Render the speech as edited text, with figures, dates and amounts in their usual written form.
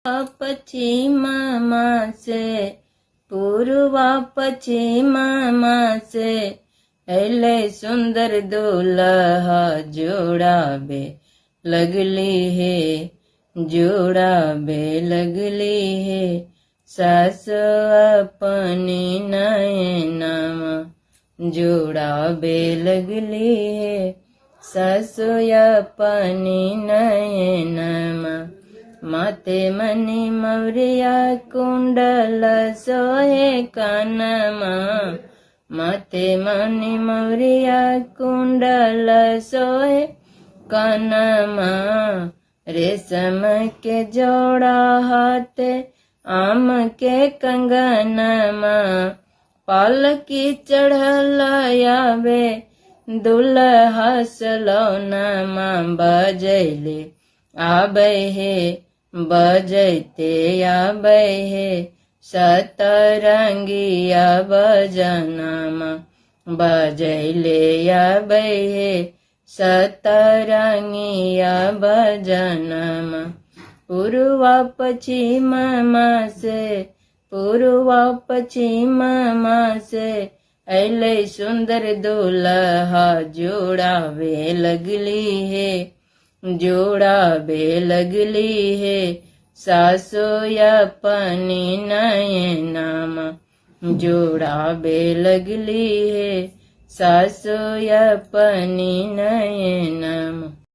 पश्चिम से पूर्व पश्चिम से एले सुंदर दुल्हा जोड़ाबे लगली है, जोड़ाबे लगली है। सास अपनी नयनामा जोड़ाबे लगली है, सासु अपनी नयनामा। माते मनी मौरिया कुंडल सोहे कानमा, माते मनी मौरिया कुंडल सोहे कानमा। रेशम के जोड़ा हाथे आम के कंगनमा, पालकी चढ़ल आवे दुल्हा सलौनमा। बजैले आबै हे बजैते आबै हे, सतरंगिया बजनमा। बजैले आबै हे सतरंगिया बजनमा। पूर्व पश्चिम से पूर्व पश्चिम से ऐले सुंदर दुल्हा जोड़ावे लगली है, जोड़ावे लगली है। सासु अपनी नयनामा जोड़ावे लगली है, सासु अपनी नयनामा।